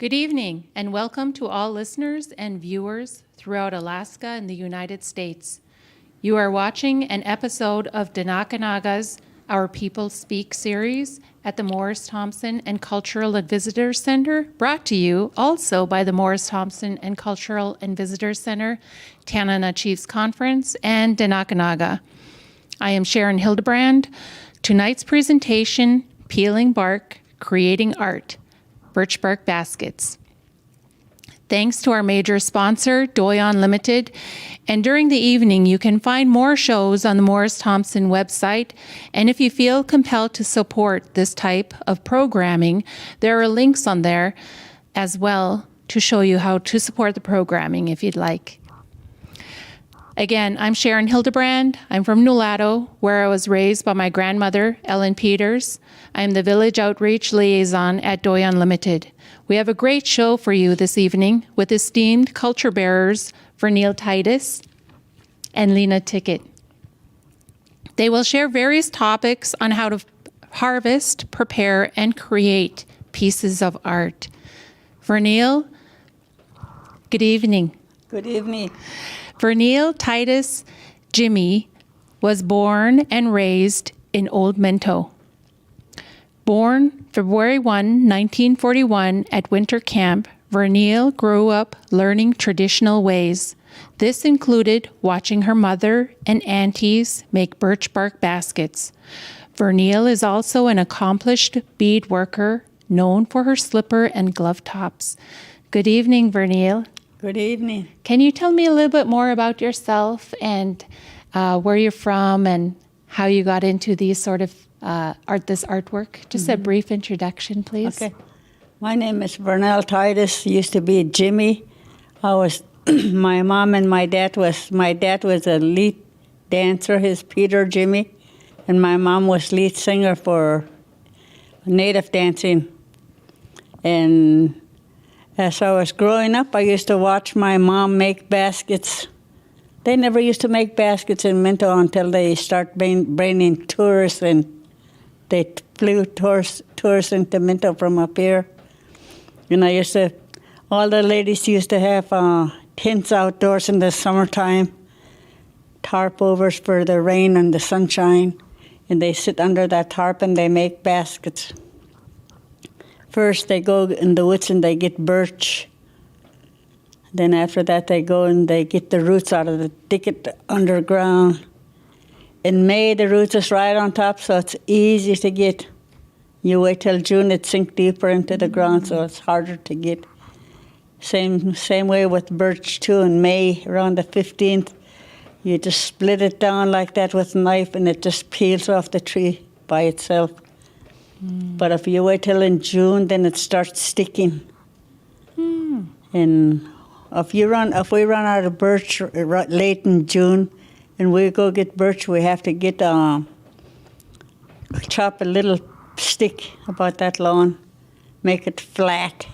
Good evening, and welcome to all listeners and viewers throughout Alaska and the United States. You are watching an episode of Danakanaga's Our People Speak series at the Morris Thompson and Cultural and Visitors Center, brought to you also by the Morris Thompson and Cultural and Visitors Center, Tanana Chiefs Conference, and Danakanaga. I am Sharon Hildebrand. Tonight's presentation, Peeling Bark, Creating Art, Birch Bark Baskets. Thanks to our major sponsor, Doyon Limited. And during the evening, you can find more shows on the Morris Thompson website. And if you feel compelled to support this type of programming, there are links on there as well to show you how to support the programming if you'd like. Again, I'm Sharon Hildebrand. I'm from Nulato, where I was raised by my grandmother, Ellen Peters. I am the Village Outreach Liaison at Doyon Limited. We have a great show for you this evening with esteemed culture bearers Vernell Titus and Lena Tickett. They will share various topics on how to harvest, prepare, and create pieces of art. Vernell, good evening. Good evening. Vernell Titus Jimmy was born and raised in Old Mento. Born February 1, 1941 at winter camp, Vernell grew up learning traditional ways. This included watching her mother and aunties make birch bark baskets. Vernell is also an accomplished bead worker known for her slipper and glove tops. Good evening, Vernell. Good evening. Can you tell me a little bit more about yourself and where you're from and how you got into these sort of this artwork? Just a brief introduction, please. Okay. My name is Vernell Titus. Used to be Jimmy. I was my mom and my dad was a lead dancer. His Peter Jimmy, and my mom was lead singer for native dancing. And as I was growing up, I used to watch my mom make baskets. They never used to make baskets in Minto until they start bringing tourists, and they flew tourists into Minto from up here. And all the ladies used to have tents outdoors in the summertime, tarp overs for the rain and the sunshine, and they sit under that tarp and they make baskets. First, they go in the woods and they get birch. Then after that, they go and they get the roots out of the Tickett underground. In May, the roots is right on top, so it's easy to get. You wait till June, it sinks deeper into the ground, so it's harder to get. Same way with birch, too. In May, around the 15th, you just split it down like that with a knife, and it just peels off the tree by itself. But if you wait till in June, then it starts sticking. And if we run out of birch late in June, and we go get birch, we have to get chop a little stick about that long, make it flat.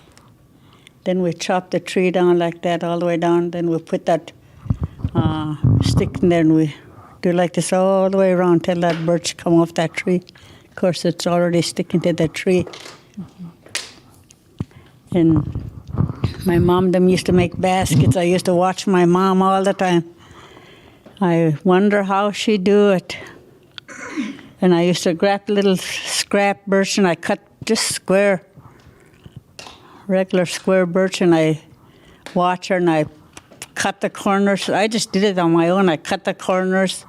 Then we chop the tree down like that all the way down. Then we put that stick in there, and we do like this all the way around till that birch come off that tree. Of course, it's already sticking to the tree. And my mom, them used to make baskets. I used to watch my mom all the time. I wonder how she do it. And I used to grab little scrap birch, and I cut just regular square birch, and I watch her, and I cut the corners. I just did it on my own. I cut the corners.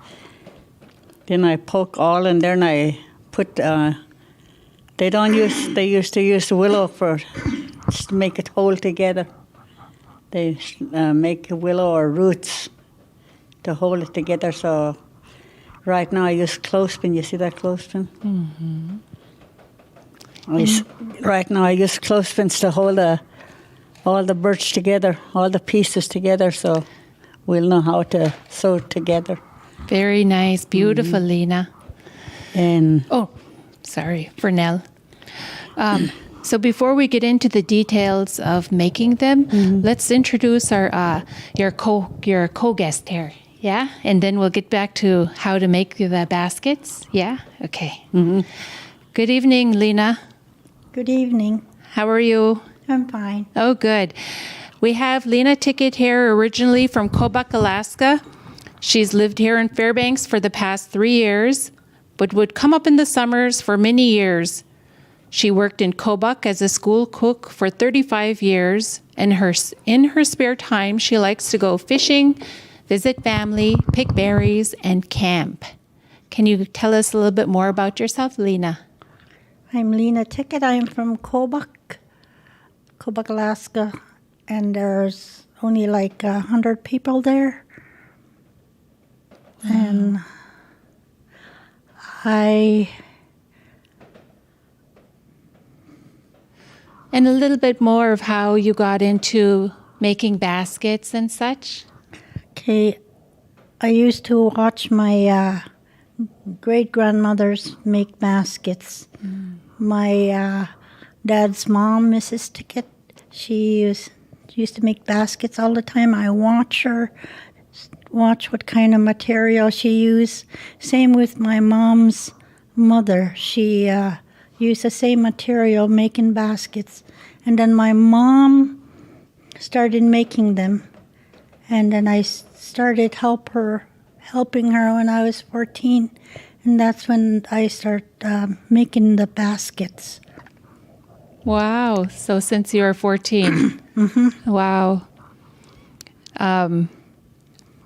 Then I poke all in there, and I put, they used to use willow just to make it hold together. They make willow or roots to hold it together. So right now I use clothespin. You see that clothespin? Right now I use clothespins to hold all the birch together, all the pieces together, so we'll know how to sew it together. Very nice. Beautiful, Lena. And Vernell. So before we get into the details of making them, let's introduce your co-guest here. Yeah, and then we'll get back to how to make the baskets. Yeah, okay. Good evening, Lena. Good evening. How are you? I'm fine. Oh, good. We have Lena Tickett here, originally from Kobuk, Alaska. She's lived here in Fairbanks for the past 3 years, but would come up in the summers for many years. She worked in Kobuk as a school cook for 35 years, and in her spare time, she likes to go fishing, visit family, pick berries, and camp. Can you tell us a little bit more about yourself, Lena? I'm Lena Tickett. I'm from Kobuk, Alaska, and there's only like 100 people there. And And a little bit more of how you got into making baskets and such. Okay, I used to watch my great-grandmothers make baskets. My dad's mom, Mrs. Tickett, she used to make baskets all the time. I watch what kind of material she used. Same with my mom's mother. She used the same material making baskets. And then my mom started making them. And then I started helping her when I was 14. And that's when I started making the baskets. Wow. So since you were 14. Mm-hmm. Wow.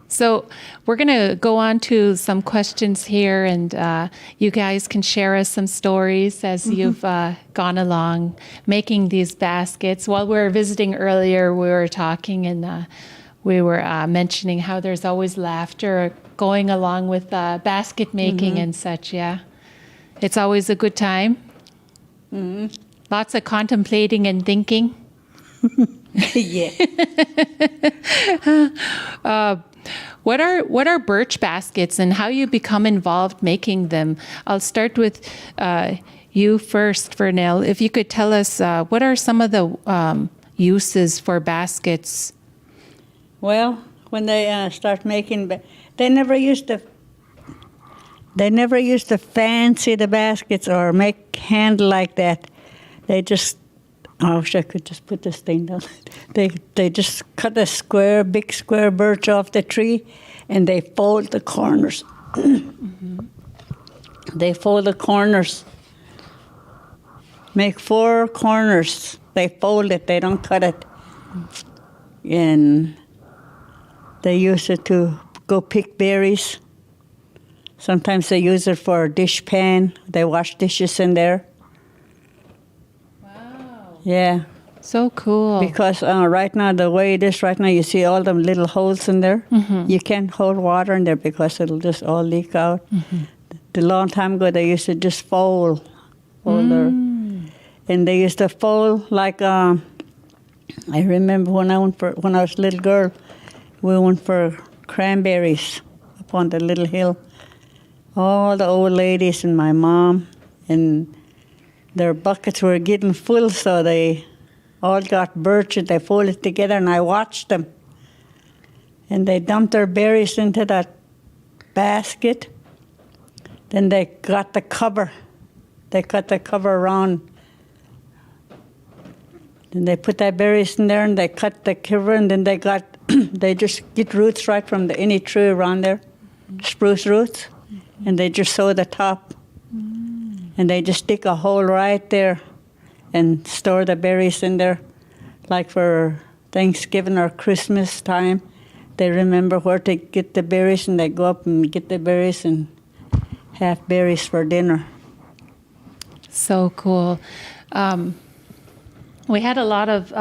So we're going to go on to some questions here, and you guys can share us some stories as you've gone along making these baskets. While we were visiting earlier, we were talking, and we were mentioning how there's always laughter going along with basket making and such, yeah. It's always a good time. Lots of contemplating and thinking. Yeah. What are birch baskets and how you become involved making them? I'll start with you first, Vernell. If you could tell us what are some of the uses for baskets? Well, when they start making, they never used to fancy the baskets or make handle like that. They just, I wish I could just put this thing down. They just cut a big square birch off the tree, and they fold the corners. They fold the corners. Make 4 corners. They fold it. They don't cut it. And they use it to go pick berries. Sometimes they use it for a dish pan. They wash dishes in there. Wow. Yeah. So cool. Because right now, the way it is right now, you see all them little holes in there. You can't hold water in there because it'll just all leak out. The long time ago, they used to just fold there. And they used to fold like, I remember when I was a little girl, we went for cranberries up on the little hill. All the old ladies and my mom, and their buckets were getting full, so they all got birch and they folded together, and I watched them. And they dumped their berries into that basket. Then they got the cover. They cut the cover around. Then they put their berries in there, and they cut the cover, and then they just get roots right from any tree around there, spruce roots, and they just sew the top. And they just dig a hole right there and store the berries in there. Like for Thanksgiving or Christmas time, they remember where to get the berries, and they go up and get the berries and have berries for dinner. So cool. We had a lot of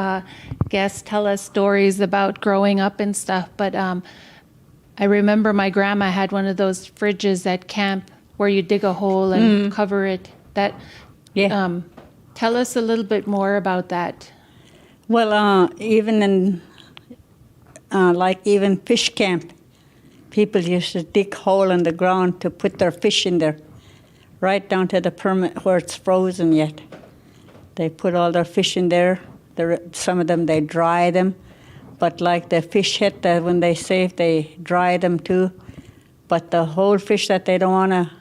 guests tell us stories about growing up and stuff, but I remember my grandma had one of those fridges at camp where you dig a hole and cover it. Tell us a little bit more about that. Well, even in even fish camp, people used to dig a hole in the ground to put their fish in there, right down to the permit where it's frozen yet. They put all their fish in there. Some of them, they dry them. But like the fish head, that when they save, they dry them too. But the whole fish that they don't want to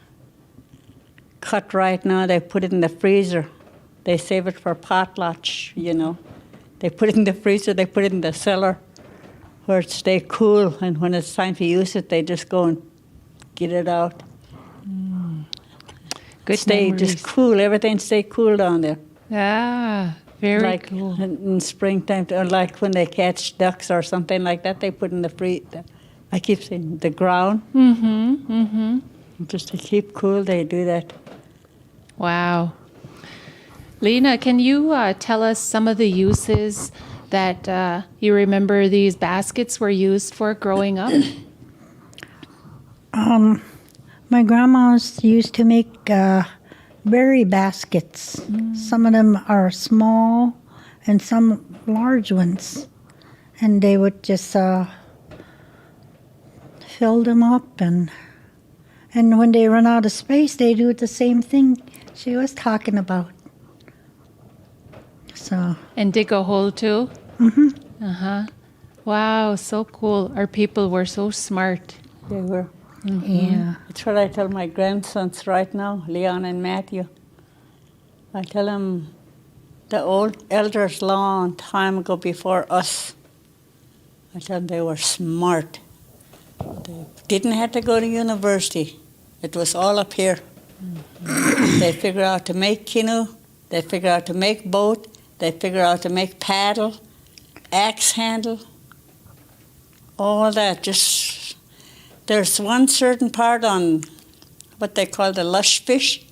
cut right now, they put it in the freezer. They save it for potlatch, They put it in the freezer, they put it in the cellar where it stay cool, and when it's time to use it, they just go and get it out. Good Stay memories. just cool, everything stay cool down there. Ah, very Like cool. in springtime, or like when they catch ducks or something like that, they put in the I keep saying the ground. Just to keep cool, they do that. Wow. Lena, can you tell us some of the uses that you remember these baskets were used for growing up? My grandmas used to make berry baskets. Some of them are small and some large ones. And they would just fill them up. And when they run out of space, they do the same thing she was talking about. So, And dig a hole too? Uh-huh. Wow, so cool. Our people were so smart. They were. yeah. That's what I tell my grandsons right now, Leon and Matthew. I tell them the old elders long time ago before us, I tell them they were smart. They didn't have to go to university. It was all up here. They figured out to make canoe. They figured out to make boat. They figured out to make paddle, axe handle, all that. Just there's one certain part on what they call the lush fish,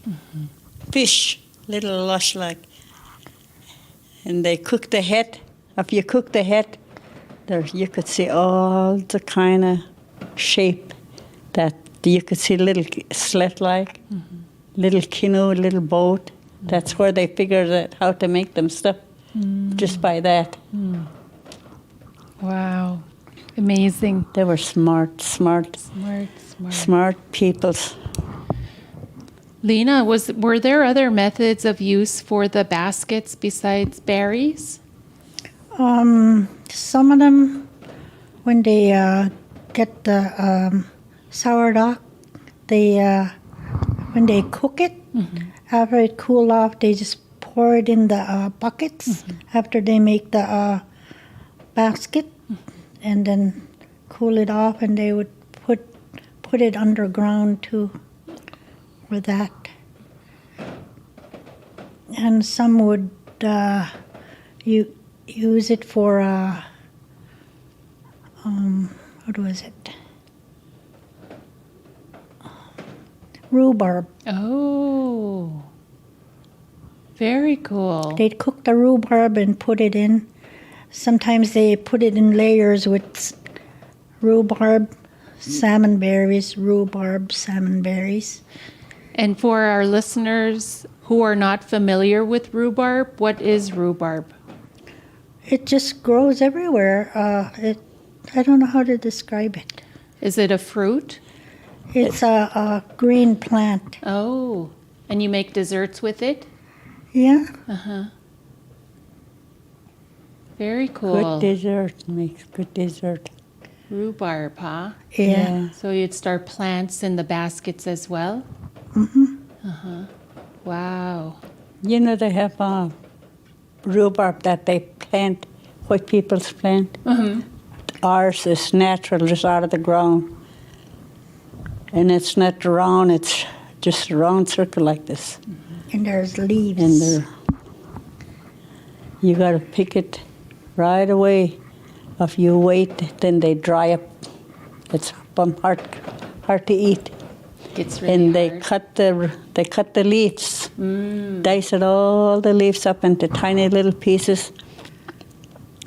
fish, little lush like, and they cook the head. If you cook the head, there you could see all the kind of shape that you could see little slit like, little canoe, little boat. That's where they figured out how to make them stuff, just by that. Wow. Amazing. They were smart people. Lena, were there other methods of use for the baskets besides berries? Some of them, when they get the sourdough, when they cook it, after it cool off, they just pour it in the buckets after they make the basket, and then cool it off, and they would put it underground too for that. And some would use it for what was it? Rhubarb. Oh, very cool. They'd cook the rhubarb and put it in. Sometimes they put it in layers with rhubarb, salmon berries, rhubarb, salmon berries. And for our listeners who are not familiar with rhubarb, what is rhubarb? It just grows everywhere. I don't know how to describe it. Is it a fruit? It's a green plant. Oh, and you make desserts with it? Yeah. Uh-huh. Very cool. Good dessert makes good dessert. Rhubarb, huh? Yeah. So you'd start plants in the baskets as well? Wow. You know they have rhubarb that they plant, white people's plant. Ours is natural, just out of the ground. And it's not round, it's just a round circle like this. And there's leaves. And you got to pick it right away. If you wait, then they dry up. It's hard to eat. Gets really And hard. they cut the leaves, dice it all the leaves up into tiny little pieces.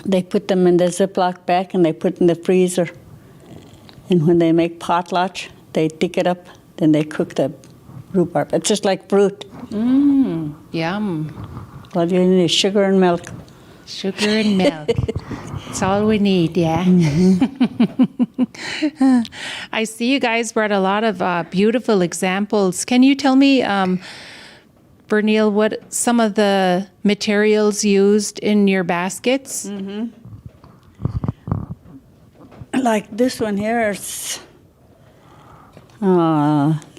They put them in the Ziploc bag and they put in the freezer. And when they make potlatch, they dig it up, then they cook the rhubarb. It's just like fruit. Yum. All you need is sugar and milk. Sugar and milk. That's all we need, yeah. I see you guys brought a lot of beautiful examples. Can you tell me, Vernell, what some of the materials used in your baskets? Like this one here is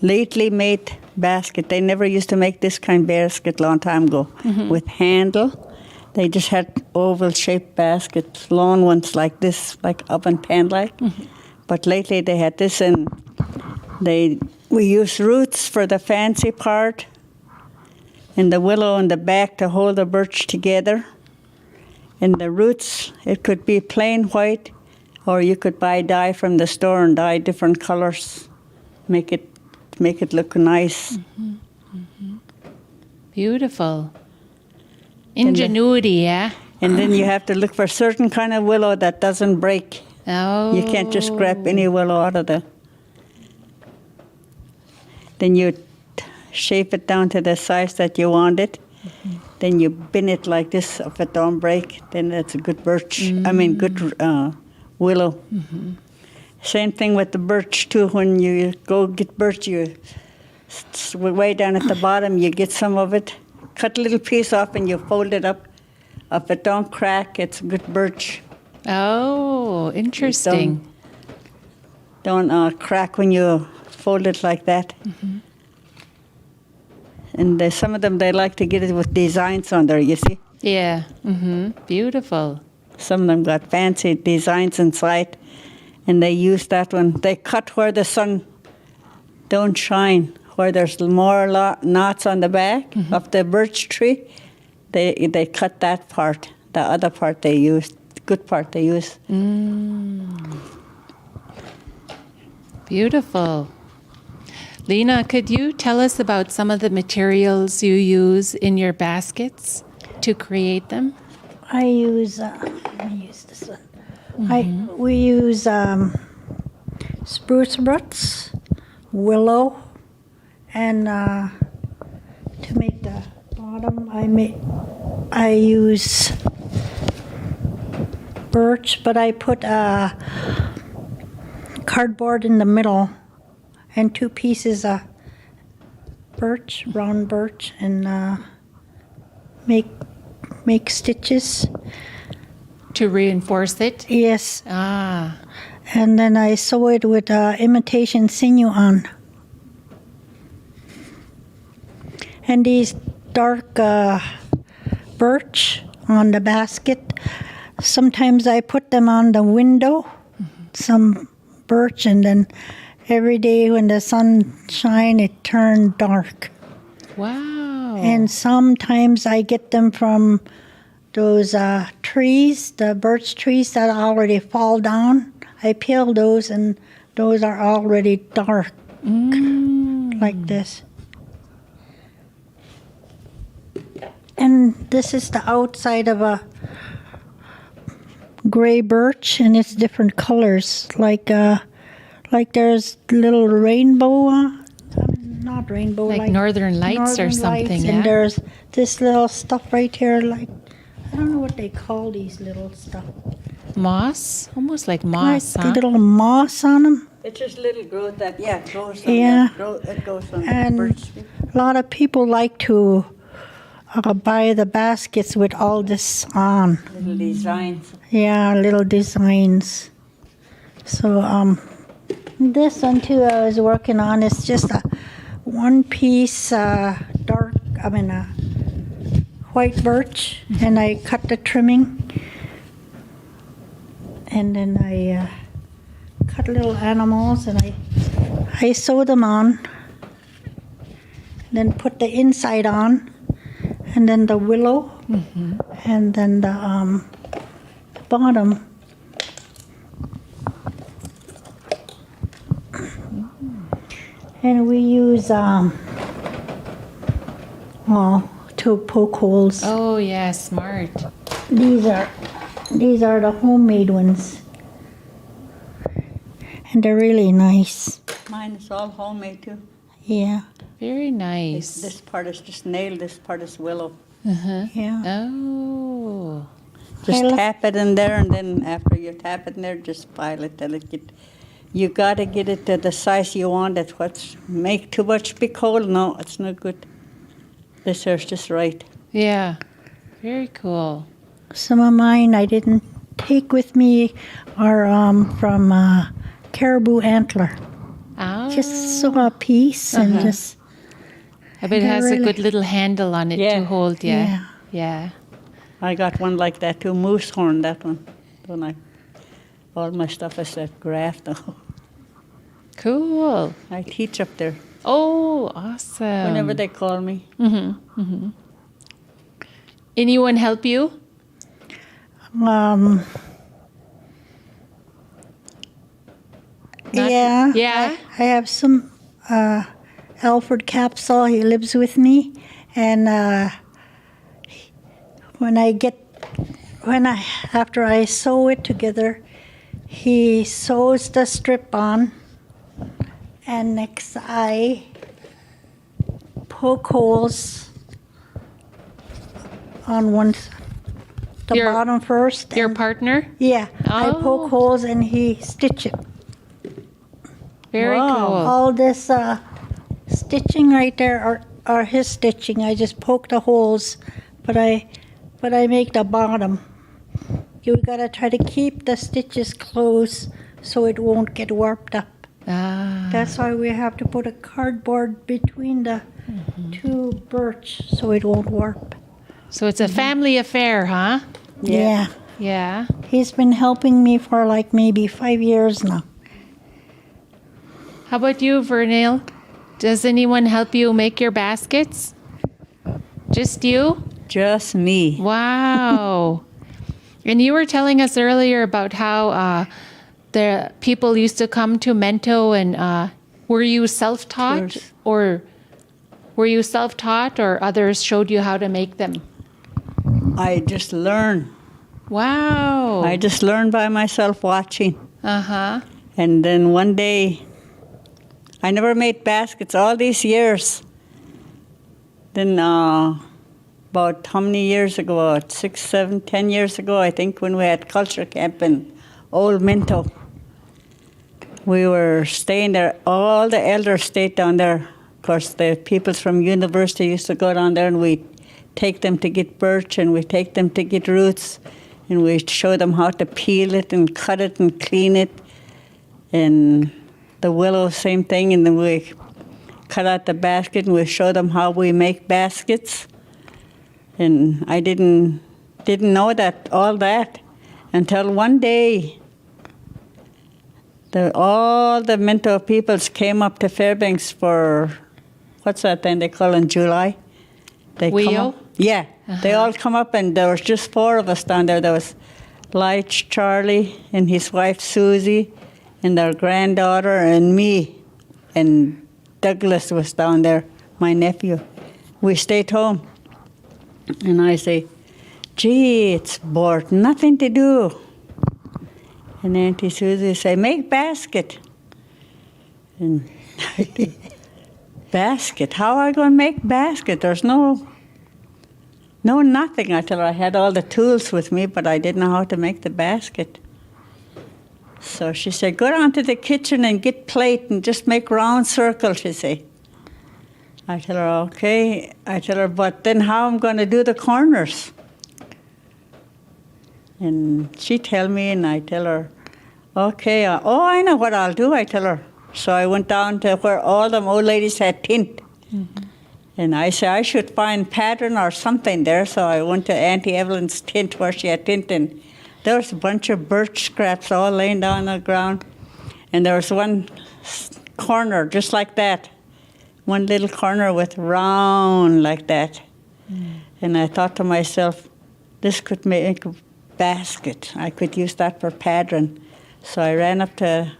lately made basket. They never used to make this kind of basket long time ago with handle. They just had oval-shaped baskets, long ones like this, like oven pan-like. But lately they had this, and we use roots for the fancy part, and the willow in the back to hold the birch together. And the roots, it could be plain white, or you could buy dye from the store and dye different colors, make it look nice. Beautiful. Ingenuity, yeah? And then you have to look for certain kind of willow that doesn't break. Oh. You can't just grab any willow out of the... Then you shape it down to the size that you want it. Then you bend it like this. If it don't break, then it's a good birch. Good willow. Same thing with the birch, too. When you go get birch, way down at the bottom, you get some of it. Cut a little piece off and you fold it up. If it don't crack, it's good birch. Oh, interesting. Don't crack when you fold it like that. And some of them, they like to get it with designs on there, you see? Yeah. Beautiful. Some of them got fancy designs inside, and they use that one. They cut where the sun don't shine, where there's more knots on the back of the birch tree. They cut that part. The other part they use, the good part they use. Beautiful. Lena, could you tell us about some of the materials you use in your baskets to create them? I use, let me use this one. We use spruce roots, willow, and to make the bottom, I use birch, but I put cardboard in the middle and 2 pieces of birch, round birch, and make stitches. To reinforce it? Yes. Ah. And then I sew it with imitation sinew on. And these dark birch on the basket, sometimes I put them on the window, some birch, and then every day when the sun shines, it turned dark. Wow. And sometimes I get them from those trees, the birch trees that already fall down. I peel those, and those are already dark, like this. And this is the outside of a gray birch, and it's different colors, like there's little rainbow, not rainbow, like northern lights or something, lights, yeah? And there's this little stuff right here, like, I don't know what they call these little stuff. Moss? Almost like moss, Like huh? little moss on them. It's just little growth that, goes on Yeah. it goes on And the birch. a lot of people like to buy the baskets with all this on. Little designs. Yeah, little designs. So this one too I was working on is just a one piece white birch, and I cut the trimming, and then I cut little animals, and I sew them on, then put the inside on, and then the willow, and then the bottom. And we use 2 poke holes. Oh, yeah, smart. These are the homemade ones, and they're really nice. Mine is all homemade too. Yeah, Very nice. This part is just nailed, this part is willow. yeah. Oh. Just I tap it in there, and then after you tap it in there, just pile it till it get. You gotta get it to the size you want it. Make too much big hole? No, it's not good. This here's just right. Yeah. Very cool. Some of mine I didn't take with me are from caribou antler. Oh. Just sew a piece and just. I bet it they're has a really- good little handle on it Yeah. to hold, yeah. Yeah. Yeah. I got one like that too, moose horn, that one. All my stuff is that graft now. Cool. I teach up there Oh, awesome. whenever they call me. Anyone help you? Yeah. Yeah? I have some Alfred Capsule. He lives with me, and after I sew it together, he sews the strip on, and next I poke holes on the Your- bottom first. Your and- partner? Yeah, I Oh. poke holes and he stitch it. Very Wow. cool. All this stitching right there are his stitching. I just poke the holes, but I make the bottom. You gotta try to keep the stitches close so it won't get warped up. Ah, That's why we have to put a cardboard between the two birch so it won't warp. so it's a family affair, huh? Yeah. Yeah. He's been helping me for like maybe 5 years now. How about you, Vernell? Does anyone help you make your baskets? Just you? Just me. Wow. And you were telling us earlier about how the people used to come to Mento, and were you self-taught? Tours. Or were you self-taught, or others showed you how to make them? I just learn. Wow. I just learn by myself watching. Uh-huh. And then one day, I never made baskets all these years. Then about how many years ago, about 6, 7, 10 years ago, I think, when we had culture camp in Old Minto, we were staying there. All the elders stayed down there. Of course, the people from university used to go down there, and we'd take them to get birch, and we'd take them to get roots, and we'd show them how to peel it and cut it and clean it. And the willow, same thing, and then we cut out the basket, and we show them how we make baskets. And I didn't know all that until one day all the Minto peoples came up to Fairbanks for, what's that thing they call in July? They come Wheel? up, yeah, they all come up, and there was just 4 of us down there. There was Lige, Charlie, and his wife Susie, and their granddaughter, and me, and Douglas was down there, my nephew. We stayed home. And I say, gee, it's bored, nothing to do. And Auntie Susie say, make basket. And I think, basket? How am I going to make basket? There's no nothing. I tell her I had all the tools with me, but I didn't know how to make the basket. So she said, go down to the kitchen and get plate and just make round circles, she said. I tell her, okay. I tell her, but then how am I going to do the corners? And she tell me, and I tell her, okay, I know what I'll do, I tell her. So I went down to where all them old ladies had tint. Mm-hmm. And I said, I should find pattern or something there. So I went to Auntie Evelyn's tint where she had tint, and there was a bunch of birch scraps all laying down on the ground. And there was one corner just like that. One little corner with round like that. Mm. And I thought to myself, this could make a basket. I could use that for pattern. So I ran up to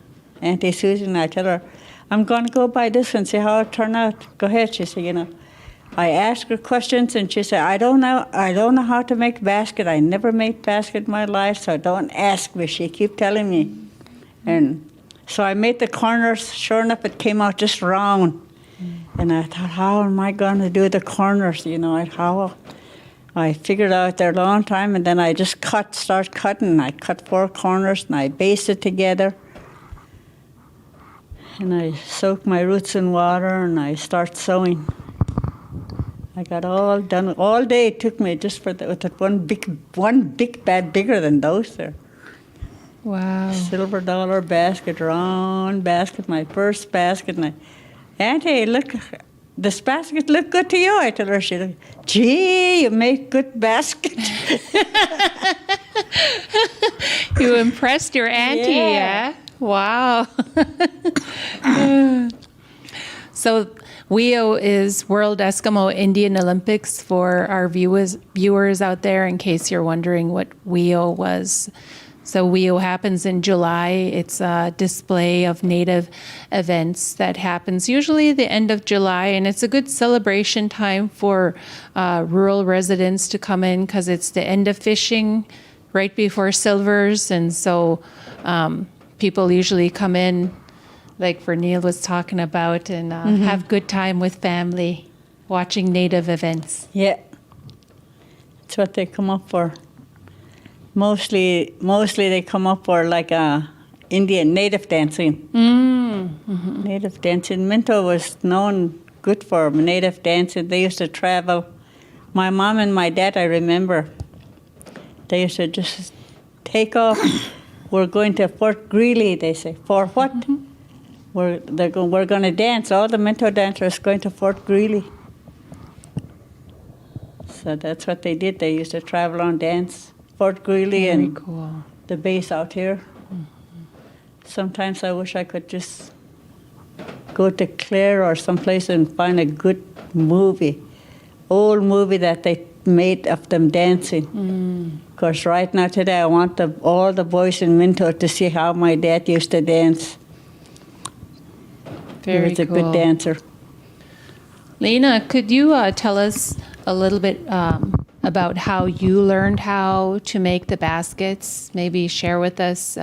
Auntie Susie and I tell her, I'm going to go by this and see how it turned out. Go ahead, she said, I asked her questions and she said, I don't know how to make basket. I never made basket in my life, so don't ask me. She kept telling me. And so I made the corners. Sure enough, it came out just round. And I thought, how am I going to do the corners? I figured out there a long time, and then I just start cutting. I cut 4 corners, and I baste it together. And I soak my roots in water, and I start sewing. I got all done. All day it took me just with that one big bag bigger than those there. Wow. Silver dollar basket, round basket, my first basket, and Auntie, look, this basket look good to you? I told her, she said, gee, you make good basket. You impressed your auntie, yeah? Wow. So WEO is World Eskimo Indian Olympics for our viewers out there, in case you're wondering what WEO was. So WEO happens in July. It's a display of Native events that happens usually the end of July, and it's a good celebration time for rural residents to come in because it's the end of fishing right before silvers, and so people usually come in, like Vernell was talking about, and have good time with family watching Native events. Yeah, that's what they come up for. Mostly they come up for like Indian native dancing. Native dancing. Minto was known good for native dancing. They used to travel. My mom and my dad, I remember, they used to just take off. We're going to Fort Greely, they say. For what? We're going to dance. All the Minto dancers going to Fort Greely. So that's what they did. They used to travel and dance. Fort Greely and cool. The base out here. Sometimes I wish I could just go to Clare or someplace and find a good movie, old movie that they made of them dancing. Because right now today I want all the boys in Minto to see how my dad used to dance. He was a good dancer. Lena, could you tell us a little bit about how you learned how to make the baskets? Maybe share with us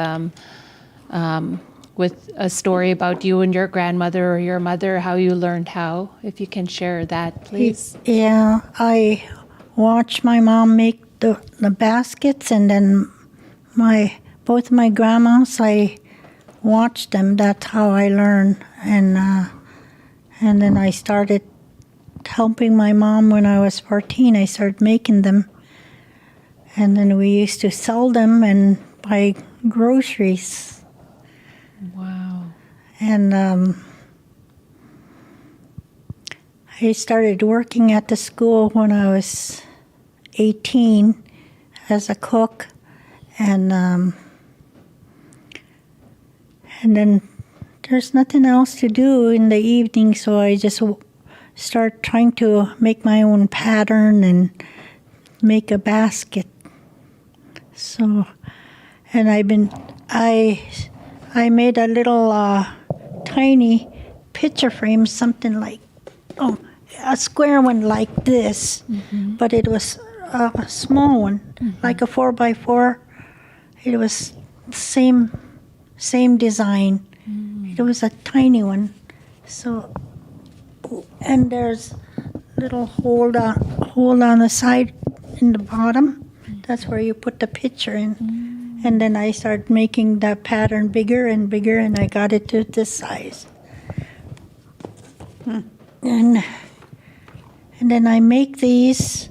with a story about you and your grandmother or your mother, how you learned how, if you can share that, please. Yeah, I watched my mom make the baskets, and then both my grandmas, I watched them. That's how I learned. And then I started helping my mom when I was 14. I started making them. And then we used to sell them and buy groceries. Wow. And I started working at the school when I was 18 as a cook. And then there's nothing else to do in the evening, so I just start trying to make my own pattern and make a basket. So, and I made a little tiny picture frame, something like, a square one like this, but it was a small one, like a 4x4. It was same design. It was a tiny one. So, and there's little hole on the side in the bottom. That's where you put the picture in. And then I started making the pattern bigger and bigger, and I got it to this size. And then I make these.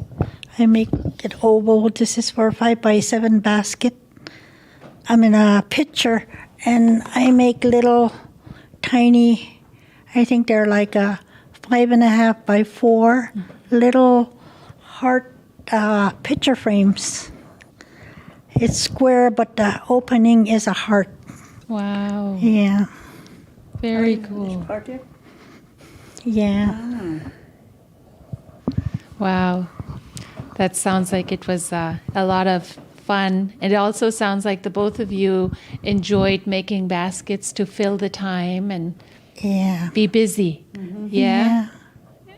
I make it oval. This is for a 5x7 basket. A picture. And I make little tiny, I think they're like a 5.5x4 little heart picture frames. It's square, but the opening is a heart. Wow. Yeah. Very cool. Yeah. Wow. That sounds like it was a lot of fun. It also sounds like the both of you enjoyed making baskets to fill the time and be busy. Yeah.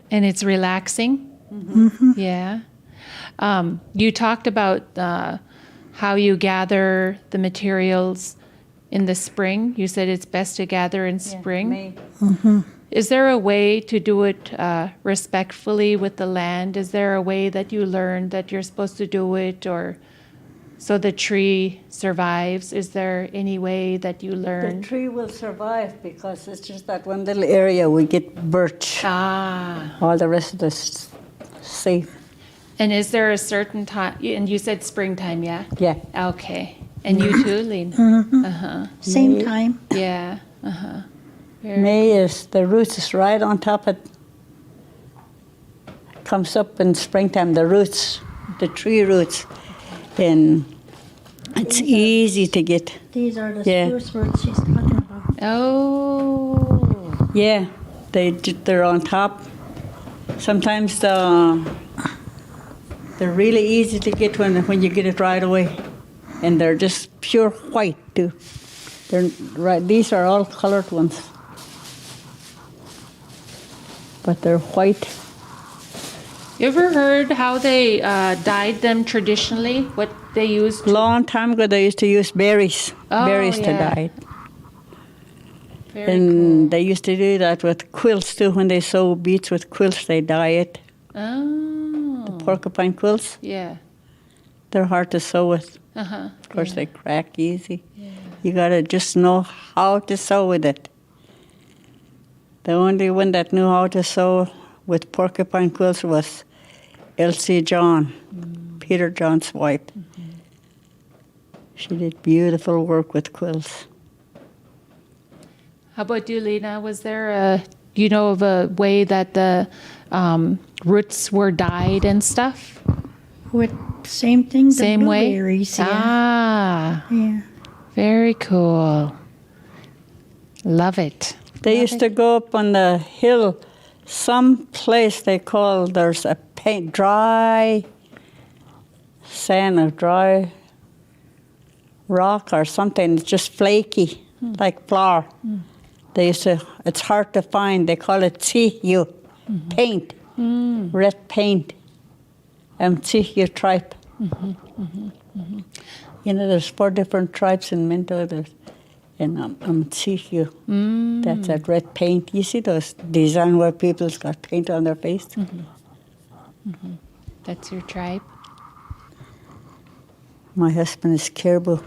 And it's relaxing. Yeah. You talked about how you gather the materials in the spring. You said it's best to gather in spring. May. Is there a way to do it respectfully with the land? Is there a way that you learned that you're supposed to do it, or so the tree survives? Is there any way that you learn? The tree will survive because it's just that one little area we get birch. All the rest of this safe. And is there a certain time? And you said springtime, yeah? Yeah. Okay. And you too, Lena? Same time. Yeah. May is, the roots is right on top of comes up in springtime, the roots, the tree roots. And it's easy to get. These are the Yeah. spruce roots she's talking about. Oh. Yeah, they're on top. Sometimes they're really easy to get when you get it right away. And they're just pure white too. They're right. These are all colored ones, but they're white. You ever heard how they dyed them traditionally? What they used? Long time ago, they used to use berries, berries to yeah. dye it. Very And they used to do that with quilts too. When they sew beads with quilts, they dye it. cool. Oh. Porcupine quilts, Yeah. they're hard to sew with. Uh-huh. Of course, they crack easy. You gotta just know how to sew with it. The only one that knew how to sew with porcupine quilts was Elsie John, Peter John's wife. She did beautiful work with quilts. How about you, Lena? Was there of a way that the roots were dyed and stuff? With the same thing, the Same way? blueberries, yeah. Ah, Yeah. very cool. Love it. They used to go up on the hill, some place they call, there's a dry sand or dry rock or something, it's just flaky, like flour. They used to, it's hard to find, they call it tsiyu, paint, red paint, tsiyu tribe. You know, there's 4 different tribes in Minto, and tsiyu, that's that red paint. You see those design where people's got paint on their face? That's your tribe? My husband is Caribou.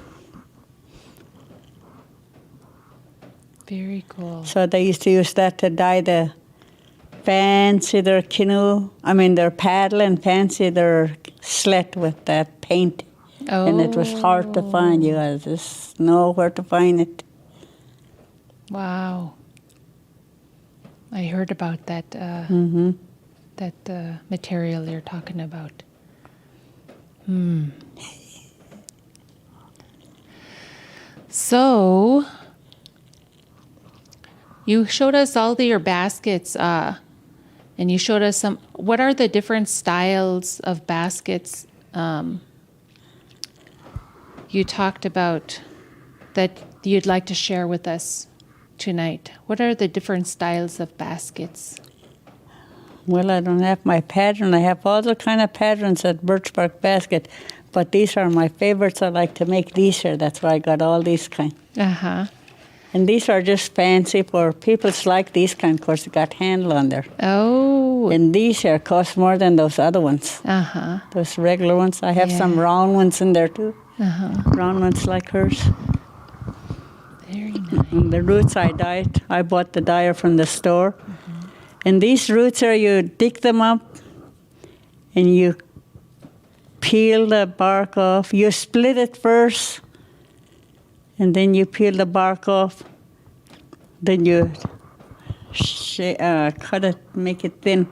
Very cool. So they used to use that to dye the fancy their canoe, their paddle, and fancy their sled with that paint. Oh. And it was hard to find. You guys just know where to find it. Wow. I heard about that material you're talking about. So, you showed us all your baskets, and you showed us some. What are the different styles of baskets you talked about that you'd like to share with us tonight? What are the different styles of baskets? Well, I don't have my pattern. I have all the kind of patterns at Birch Bark Basket, but these are my favorites. I like to make these here. That's why I got all these kind. Uh-huh. And these are just fancy for people like these kind. Of course, they got handle on there. Oh. And these here cost more than those other ones. Uh-huh. Those regular ones. I have some Yeah. round ones in there too. Uh-huh. Round ones like hers. Very nice. And the roots I dyed. I bought the dyer from the store. And these roots are, you dig them up and you peel the bark off. You split it first and then you peel the bark off. Then you cut it, make it thin.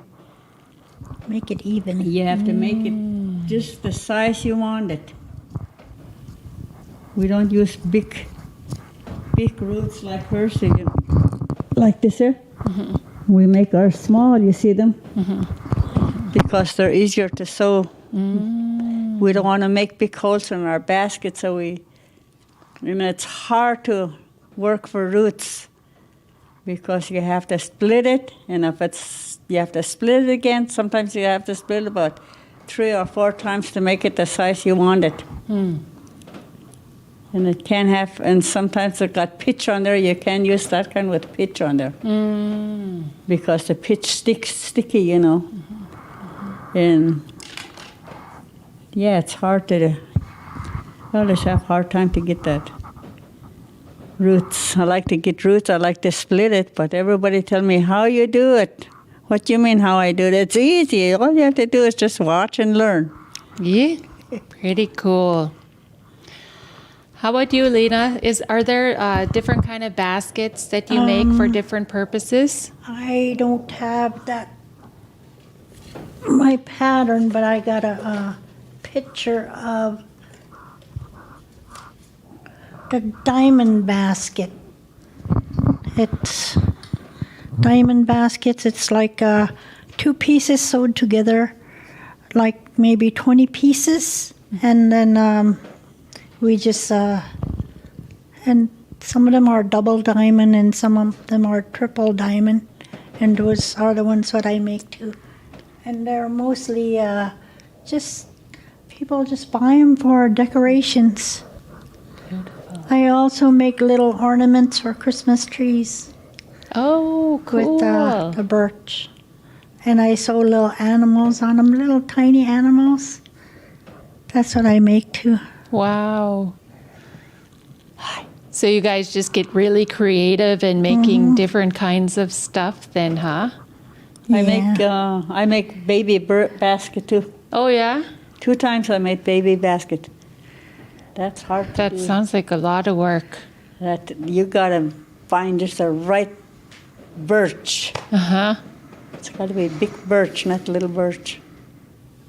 Make it even. You have to make it just the size you want it. We don't use big roots like hers, like this here. We make ours small, you see them? Because they're easier to sew. We don't want to make big holes in our basket, so it's hard to work for roots because you have to split it, and you have to split it again. Sometimes you have to split it about 3 or 4 times to make it the size you want it. And it can have, and sometimes it got pitch on there. You can use that kind with pitch on there because the pitch sticky, you know. And yeah, it's hard to do. I always have a hard time to get that roots. I like to get roots. I like to split it, but everybody tell me how you do it. What do you mean how I do it? It's easy. All you have to do is just watch and learn. Yeah. Pretty cool. How about you, Lena? Are there different kind of baskets that you make for different purposes? I don't have that my pattern, but I got a picture of the diamond basket. It's diamond baskets. It's like 2 pieces sewed together, like maybe 20 pieces, and then we just and some of them are double diamond and some of them are triple diamond, and those are the ones that I make too. And they're mostly just people just buy them for decorations. Beautiful. I also make little ornaments for Christmas trees Oh, cool. with the birch. And I sew little animals on them, little tiny animals. That's what I make too. Wow. So you guys just get really creative and making different kinds of stuff then, huh? I make baby basket too. Oh, yeah? 2 times I made baby basket. That's hard to That do. sounds like a lot of work. That you gotta find just the right birch. Uh-huh. It's gotta be big birch, not little birch,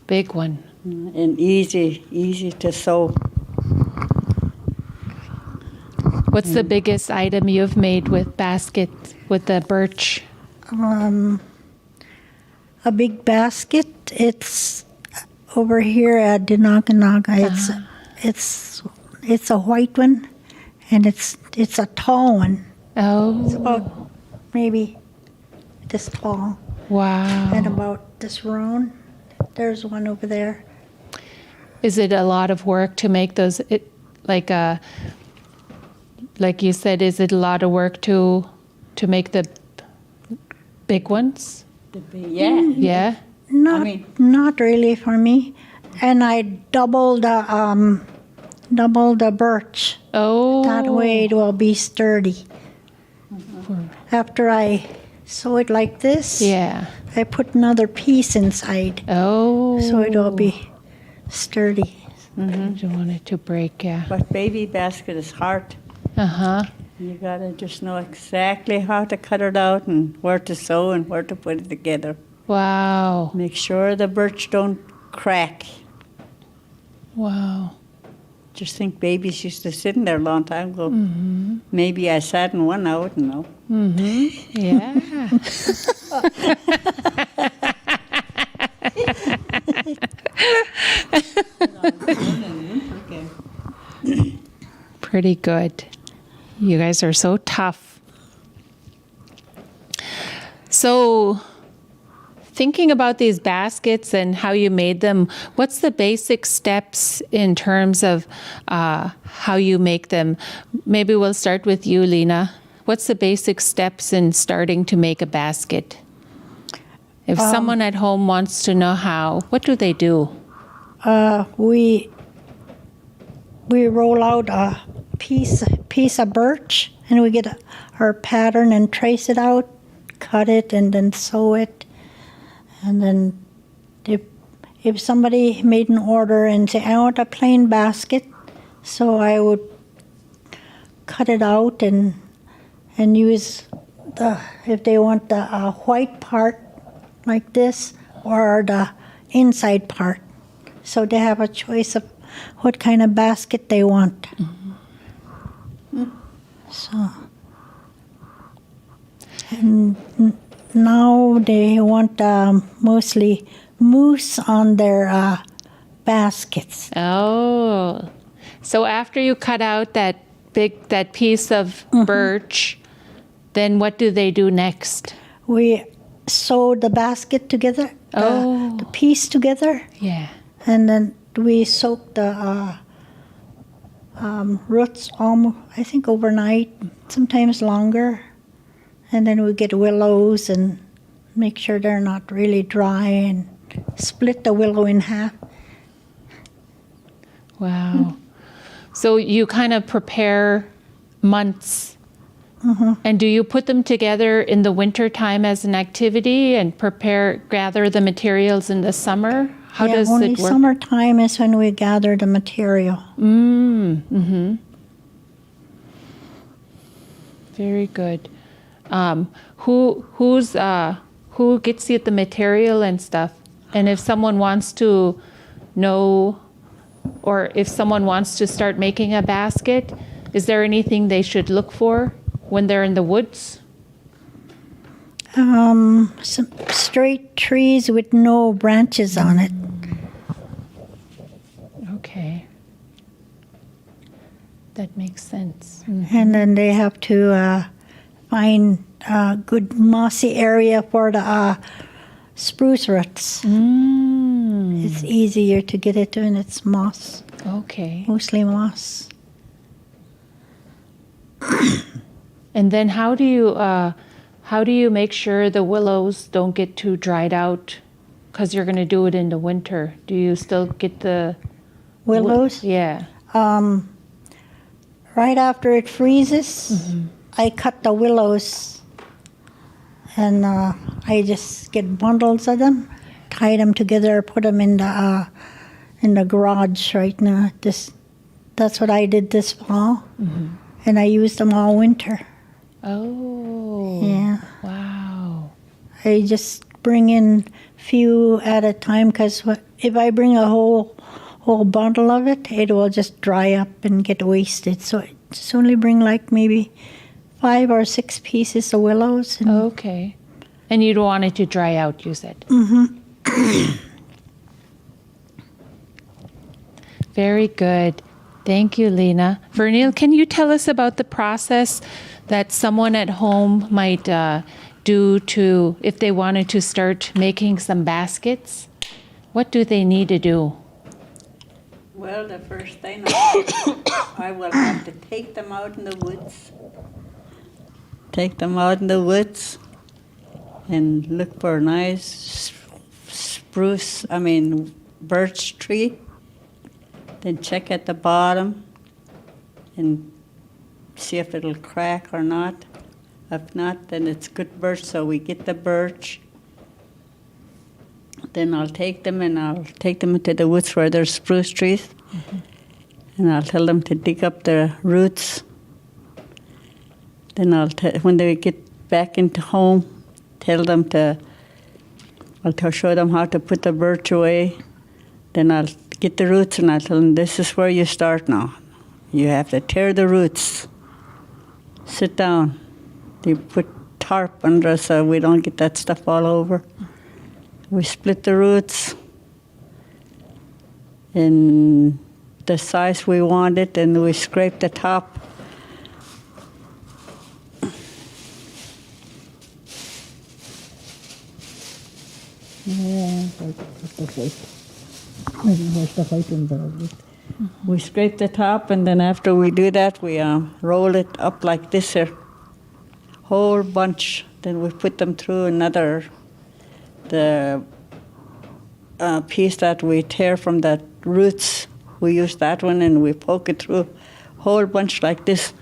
Big one. and easy to sew. What's the biggest item you've made with basket, with the birch? A big basket. It's over here at Dinakanaga. It's a white one, and it's a tall one. It's Oh, about maybe this tall wow. and about this round. There's one over there. Is it a lot of work to make those, like you said, is it a lot of work to make the big ones? Yeah. Yeah? Not really for me. And I double the birch. Oh. That way it will be sturdy. After I sew it like this, Yeah. I put another piece inside Oh. so it will be sturdy. You don't want it to break, yeah. But baby basket is hard. Uh-huh. You gotta just know exactly how to cut it out and where to sew and where to put it together. Wow. Make sure the birch don't crack. Wow. Just think babies used to sit in there a long time ago. Maybe I sat in one, I wouldn't know. Yeah. Pretty good. You guys are so tough. So, thinking about these baskets and how you made them, what's the basic steps in terms of how you make them? Maybe we'll start with you, Lena. What's the basic steps in starting to make a basket? If someone at home wants to know how, what do they do? We roll out a piece of birch, and we get our pattern and trace it out, cut it, and then sew it. And then if somebody made an order and say, I want a plain basket, so I would cut it out and use if they want the white part like this or the inside part. So they have a choice of what kind of basket they want. So, and now they want mostly moose on their baskets. Oh, so after you cut out that piece of birch, then what do they do next? We sew the basket together, the piece together, Yeah. and then we soak the roots I think overnight, sometimes longer, and then we get willows and make sure they're not really dry and split the willow in half. Wow. So you kind of prepare months. And do you put them together in the winter time as an activity and gather the materials in the summer? How does only it work? summertime is when we gather the material. Very good. Who gets you the material and stuff? And if someone wants to know, or if someone wants to start making a basket, is there anything they should look for when they're in the woods? Some straight trees with no branches on it. Okay. That makes sense. And then they have to find a good mossy area for the spruce roots. It's easier to get it when it's moss, Okay. mostly moss. And then how do you make sure the willows don't get too dried out? Because you're going to do it in the winter. Do you still get the Willows? Yeah. Right after it freezes, I cut the willows and I just get bundles of them, tie them together, put them in the garage right now. That's what I did this fall, and I used them all winter. Oh. Yeah, Wow. I just bring in few at a time because if I bring a whole bundle of it, it will just dry up and get wasted. So I just only bring like maybe 5 or 6 pieces of willows. And Okay. And you don't want it to dry out, you said? Very good. Thank you, Lena. Vernell, can you tell us about the process that someone at home might do if they wanted to start making some baskets? What do they need to do? Well, the first thing I will have to take them out in the woods. Take them out in the woods and look for a nice birch tree. Then check at the bottom and see if it'll crack or not. If not, then it's good birch, so we get the birch. Then I'll take them into the woods where there's spruce trees. And I'll tell them to dig up the roots. Then when they get back into home, show them how to put the birch away. Then I'll get the roots and I'll tell them, this is where you start now. You have to tear the roots. Sit down. They put tarp under us so we don't get that stuff all over. We split the roots in the size we want it, and we scrape the top. We scrape the top, and then after we do that, we roll it up like this here, whole bunch. Then we put them through the piece that we tear from the roots. We use that one, and we poke it through, whole bunch like this.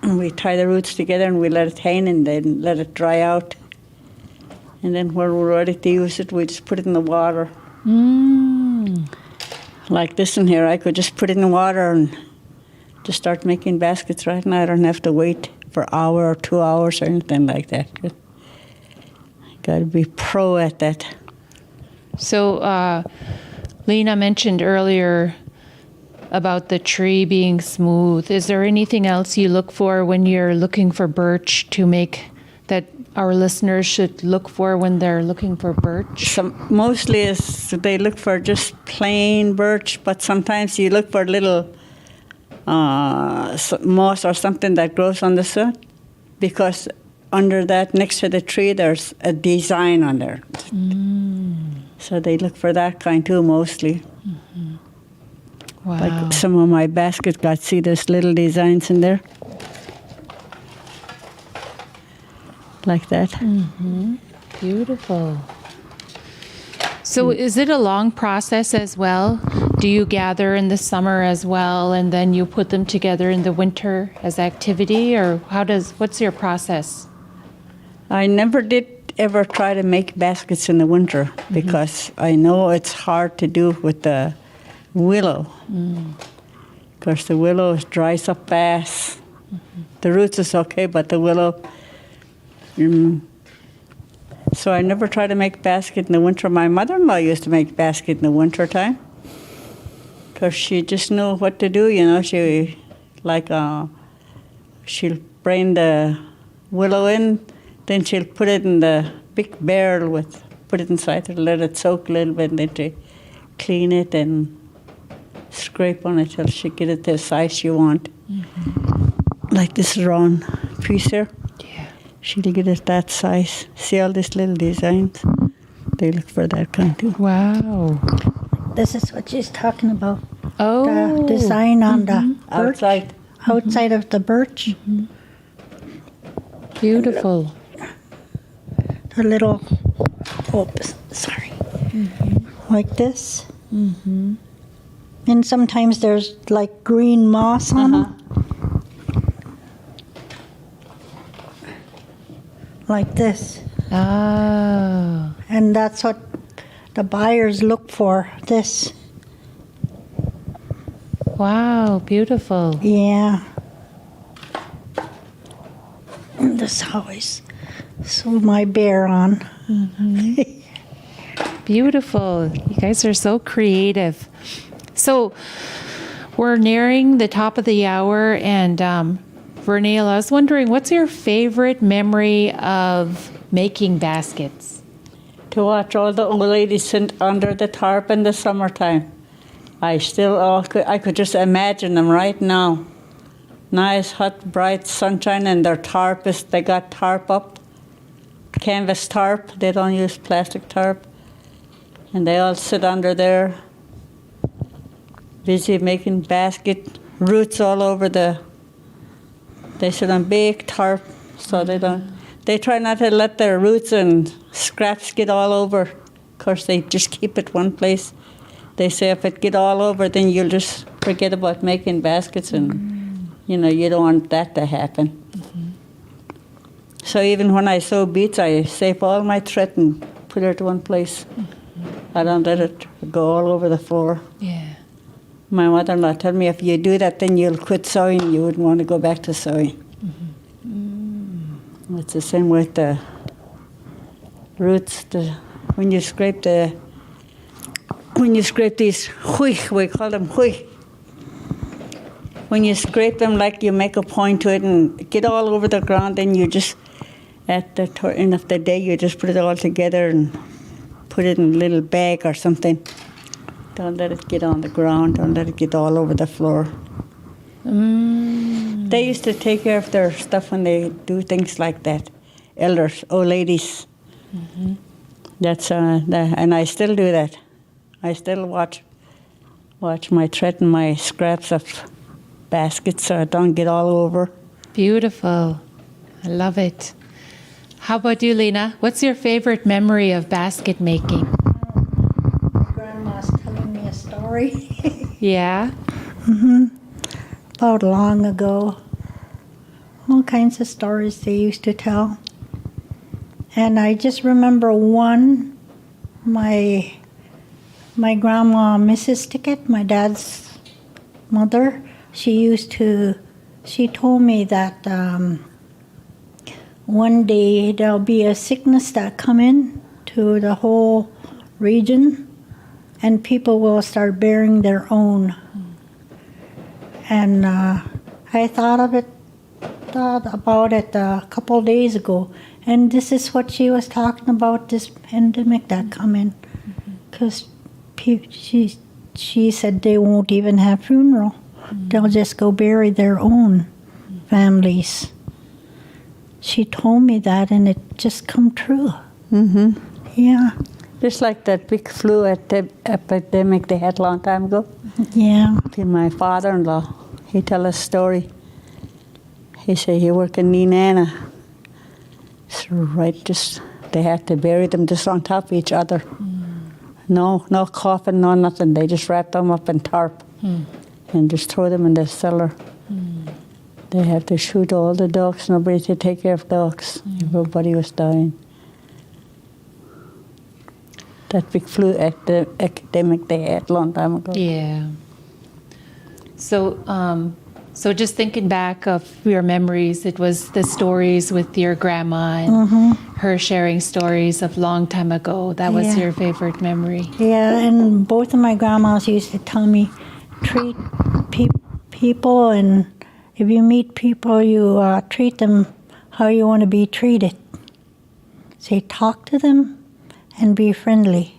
And we tie the roots together, and we let it hang, and then let it dry out. And then when we're ready to use it, we just put it in the water. Like this one here, I could just put it in the water and just start making baskets right now. I don't have to wait for an hour or 2 hours or anything like that. Got to be pro at that. So Lena mentioned earlier about the tree being smooth. Is there anything else you look for when you're looking for birch to make that our listeners should look for when they're looking for birch? Mostly they look for just plain birch, but sometimes you look for little moss or something that grows on the side, because under that, next to the tree, there's a design on there. So they look for that kind too, mostly. Wow. Like some of my baskets see those little designs in there. Like that. Beautiful. So is it a long process as well? Do you gather in the summer as well, and then you put them together in the winter as activity, or what's your process? I never did ever try to make baskets in the winter because I know it's hard to do with the willow. Because the willow dries up fast. The roots is okay, but the willow, So I never tried to make basket in the winter. My mother-in-law used to make basket in the winter time because she just knew what to do, you know. She, like, she'll bring the willow in, then she'll put it in the big barrel put it inside and let it soak a little bit, and then she clean it and scrape on it till she get it to the size you want. Like this round piece here. Yeah. She'll get it that size. See all these little designs? They look for that kind too. Wow. This is what she's talking about. Oh. The design on the birch, Outside. of the birch. Beautiful. The little, sorry, like this. And sometimes there's like green moss on them. Like this. Oh. And that's what the buyers look for, this. Wow, beautiful. Yeah. And this always sew my bear on. Beautiful. You guys are so creative. So we're nearing the top of the hour, and Vernell, I was wondering, what's your favorite memory of making baskets? To watch all the old ladies sit under the tarp in the summertime. I could just imagine them right now. Nice, hot, bright sunshine, and they got tarp up, canvas tarp. They don't use plastic tarp. And they all sit under there, busy making basket, roots all over they sit on big tarp, so they try not to let their roots and scraps get all over. Of course, they just keep it one place. They say if it get all over, then you'll just forget about making baskets, and you don't want that to happen. So even when I sew beads, I save all my thread and put it to one place. I don't let it go all over the floor. Yeah. My mother-in-law told me if you do that, then you'll quit sewing. You wouldn't want to go back to sewing. It's the same with the roots. When you scrape these hui, we call them hui. When you scrape them, like you make a point to it and get all over the ground, then you just, at the end of the day, you just put it all together and put it in a little bag or something. Don't let it get on the ground. Don't let it get all over the floor. They used to take care of their stuff when they do things like that. Elders, old ladies. That's and I still do that. I still watch my thread and my scraps of baskets so I don't get all over. Beautiful. I love it. How about you, Lena? What's your favorite memory of basket making? Grandma's telling me a story Yeah? about long ago. All kinds of stories they used to tell. And I just remember one, my grandma, Mrs. Tickett, my dad's mother, she told me that one day there'll be a sickness that come in to the whole region, and people will start bearing their own. And I thought about it a couple of days ago, and this is what she was talking about, this pandemic that come in, because she said they won't even have funeral. They'll just go bury their own families. She told me that, and it just come true. Yeah. Just like that big flu epidemic they had a long time ago. Yeah. My father-in-law, he tell a story. He said he worked in Lina. So they had to bury them just on top of each other. No coffin, no nothing. They just wrapped them up in tarp and just throw them in the cellar. They had to shoot all the dogs. Nobody to take care of dogs. Everybody was dying. That big flu epidemic they had a long time ago. Yeah. So So just thinking back of your memories, it was the stories with your grandma and her sharing stories of long time ago. That was Yeah. your favorite memory. Yeah, and both of my grandmas used to tell me, treat people, and if you meet people, you treat them how you want to be treated. Say, talk to them and be friendly.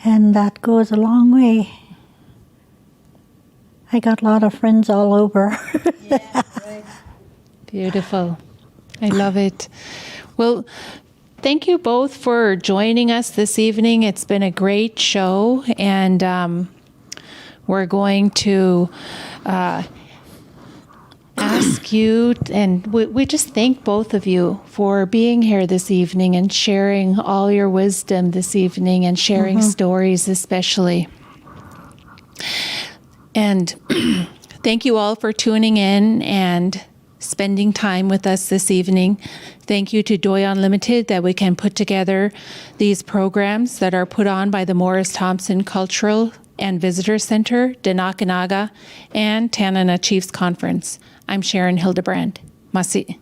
And that goes a long way. I got a lot of friends all over. Beautiful. I love it. Well, thank you both for joining us this evening. It's been a great show, and we're going to ask you, and we just thank both of you for being here this evening and sharing all your wisdom this evening and sharing stories especially. And thank you all for tuning in and spending time with us this evening. Thank you to Doi Unlimited that we can put together these programs that are put on by the Morris Thompson Cultural and Visitor Center, Denakanaga, and Tanana Chiefs Conference. I'm Sharon Hildebrand. Masi.